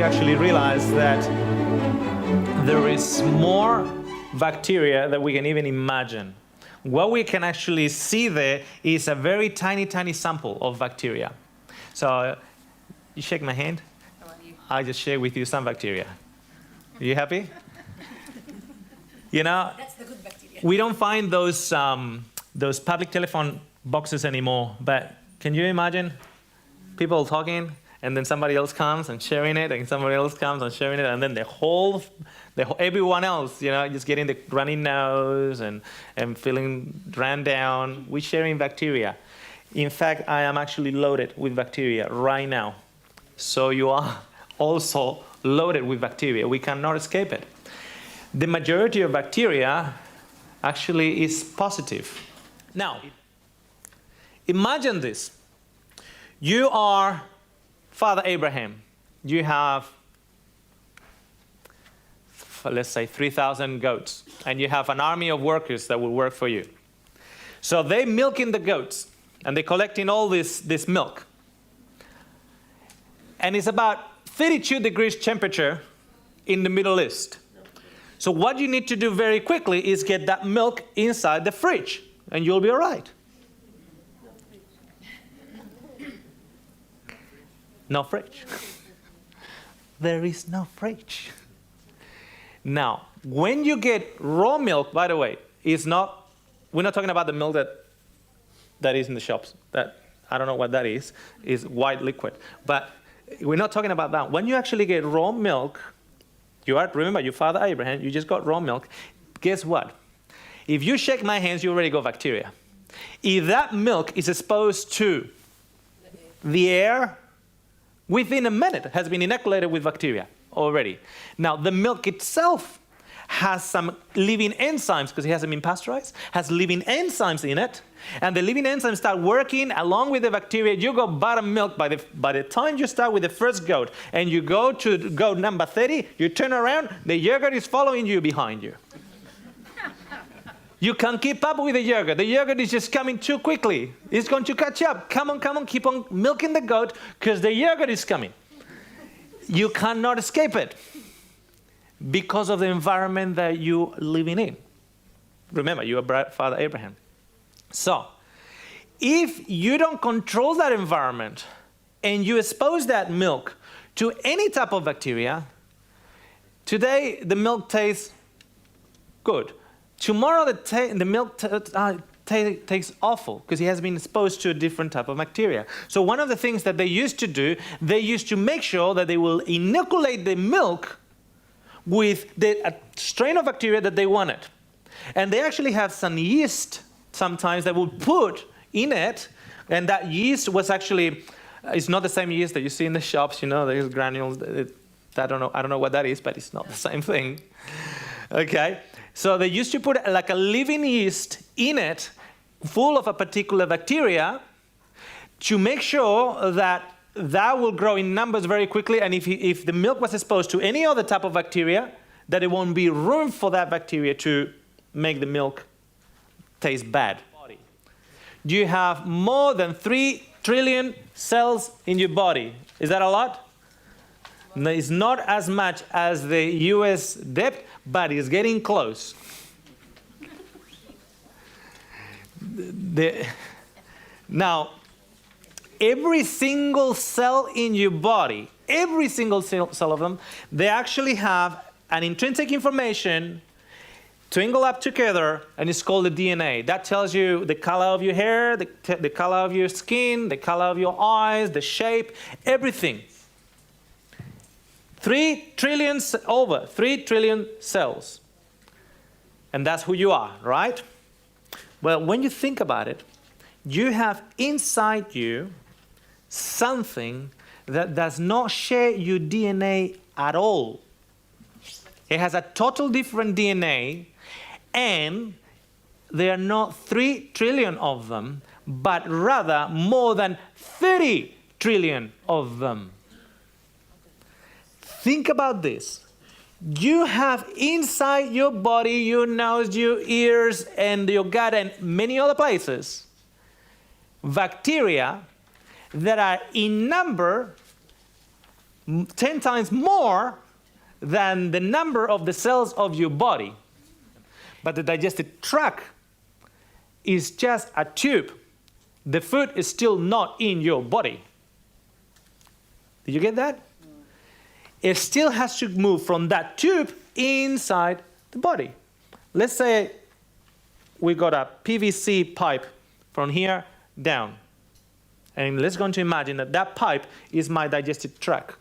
we actually realized that there is more bacteria that we can even imagine. What we can actually see there is a very tiny, tiny sample of bacteria. So you shake my hand. How are you? I just share with you some bacteria. Are you happy? You know, That's the good bacteria. we don't find those public telephone boxes anymore, but can you imagine people talking and then somebody else comes and sharing it, and somebody else comes and sharing it, and then everyone else, just getting the runny nose and feeling ran down. We're sharing bacteria. In fact, I am actually loaded with bacteria right now. So you are also loaded with bacteria. We cannot escape it. The majority of bacteria actually is positive. Now, imagine this. You are Father Abraham. You have, let's say, 3,000 goats, and you have an army of workers that will work for you. So they're milking the goats, and they're collecting all this milk. And it's about 32 degrees temperature in the Middle East. So what you need to do very quickly is get that milk inside the fridge, and you'll be all right. No fridge. There is no fridge. Now, when you get raw milk, by the way, we're not talking about the milk that is in the shops. That, I don't know what that is white liquid. But we're not talking about that. When you actually get raw milk, remember, your father Abraham, you just got raw milk. Guess what? If you shake my hands, you already got bacteria. If that milk is exposed to the air, within a minute has been inoculated with bacteria already. Now, the milk itself has some living enzymes, because it hasn't been pasteurized, has living enzymes in it, and the living enzymes start working along with the bacteria. You got bottom milk by the time you start with the first goat, and you go to goat number 30, you turn around, the yogurt is following you behind you. You can't keep up with the yogurt. The yogurt is just coming too quickly. It's going to catch up. Come on, keep on milking the goat, because the yogurt is coming. You cannot escape it because of the environment that you're living in. Remember, you are Father Abraham. So, if you don't control that environment and you expose that milk to any type of bacteria, today the milk tastes good. Tomorrow the milk tastes awful because it has been exposed to a different type of bacteria. So one of the things that they used to do, they used to make sure that they will inoculate the milk with a strain of bacteria that they wanted. And they actually have some yeast sometimes that would put in it, and that yeast was actually, it's not the same yeast that you see in the shops, there's granules. I don't know what that is, but it's not the same thing. Okay? So they used to put like a living yeast in it, full of a particular bacteria, to make sure that will grow in numbers very quickly. And if the milk was exposed to any other type of bacteria, that it won't be room for that bacteria to make the milk taste bad. You have more than 3 trillion cells in your body. Is that a lot? No, it's not as much as the US debt, but it's getting close. Now, every single cell in your body, every single cell of them, they actually have an intrinsic information tangled up together, and it's called the DNA. That tells you the color of your hair, the color of your skin, the color of your eyes, the shape, everything. 3 trillion, over 3 trillion cells. And that's who you are, right? Well, when you think about it, you have inside you something that does not share your DNA at all. It has a total different DNA, and there are not 3 trillion of them, but rather more than 30 trillion of them. Think about this. You have inside your body, your nose, your ears, and your gut, and many other places, bacteria that are in number 10 times more than the number of the cells of your body. But the digestive tract is just a tube. The food is still not in your body. Did you get that? It still has to move from that tube inside the body. Let's say we got a PVC pipe from here down. And let's go to imagine that that pipe is my digestive tract.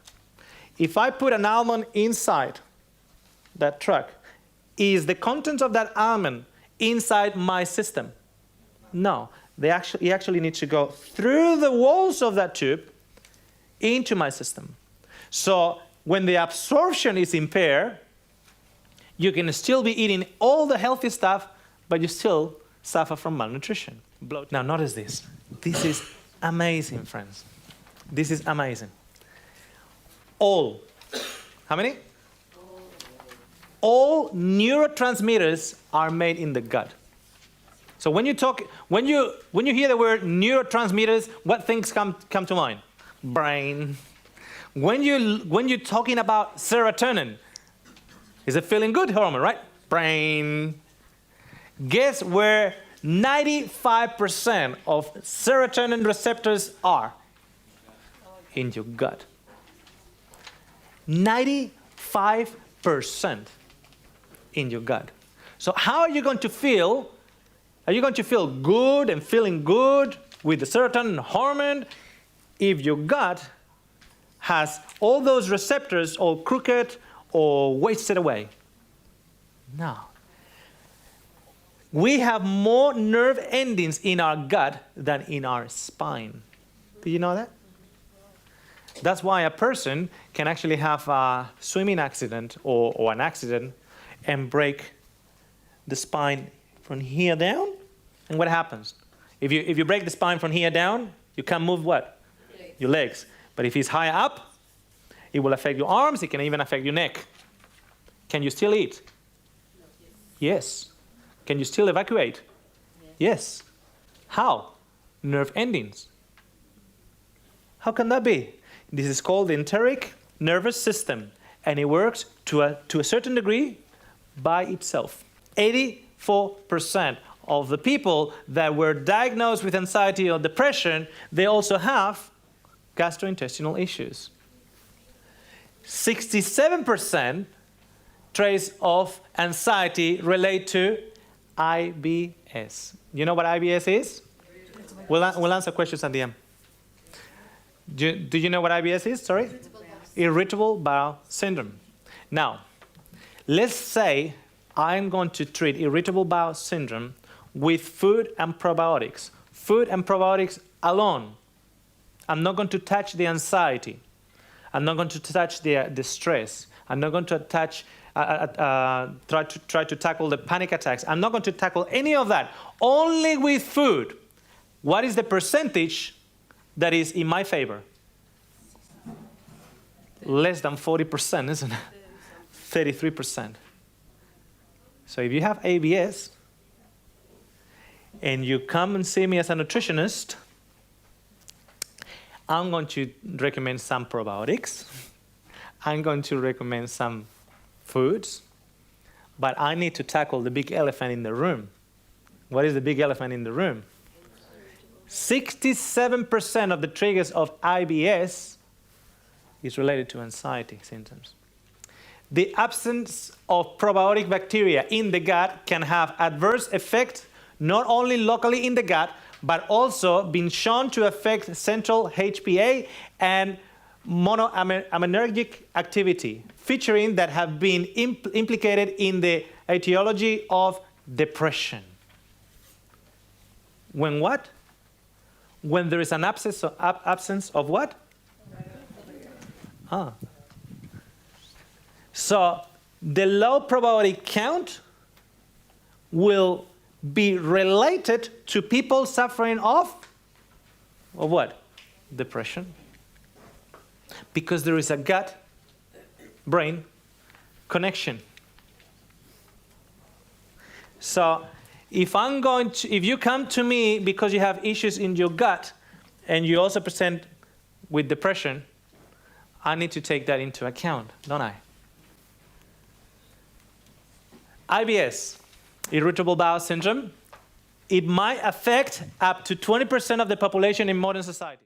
If I put an almond inside that tract, is the contents of that almond inside my system? No. It actually needs to go through the walls of that tube into my system. So when the absorption is impaired, you can still be eating all the healthy stuff, but you still suffer from malnutrition. Now notice this. This is amazing, friends. This is amazing. How many? All neurotransmitters are made in the gut. So when you hear the word neurotransmitters, what things come to mind? Brain. When you're talking about serotonin, is a feeling good hormone, right? Brain. Guess where 95% of serotonin receptors are? In your gut. 95% in your gut. So how are you going to feel? Are you going to feel good and feeling good with the serotonin hormone if your gut has all those receptors all crooked or wasted away? No. We have more nerve endings in our gut than in our spine. Do you know that? That's why a person can actually have a swimming accident or an accident and break the spine from here down. And what happens? If you break the spine from here down, you can't move what? Your legs. But if it's higher up, it will affect your arms. It can even affect your neck. Can you still eat? Yes. Can you still evacuate? Yes. How? Nerve endings. How can that be? This is called the enteric nervous system, and it works to a certain degree by itself. 84% of the people that were diagnosed with anxiety or depression, they also have gastrointestinal issues. 67% trace of anxiety relate to IBS. You know what IBS is? We'll answer questions at the end. Do you know what IBS is? Sorry? Irritable bowel syndrome. Now, let's say I'm going to treat irritable bowel syndrome with food and probiotics. Food and probiotics alone. I'm not going to touch the anxiety. I'm not going to touch the stress. I'm not going to try to tackle the panic attacks. I'm not going to tackle any of that. Only with food. What is the percentage that is in my favor? Less than 40%, isn't it? 33%. So if you have ABS and you come and see me as a nutritionist, I'm going to recommend some probiotics. I'm going to recommend some foods. But I need to tackle the big elephant in the room. What is the big elephant in the room? 67% of the triggers of IBS is related to anxiety symptoms. The absence of probiotic bacteria in the gut can have adverse effects not only locally in the gut, but also been shown to affect central HPA and monoaminergic activity, featuring that have been implicated in the etiology of depression. When what? When there is an absence of what? So the low probiotic count will be related to people suffering of what? Depression. Because there is a gut-brain connection. So if you come to me because you have issues in your gut and you also present with depression, I need to take that into account, don't I? IBS, irritable bowel syndrome, it might affect up to 20% of the population in modern society.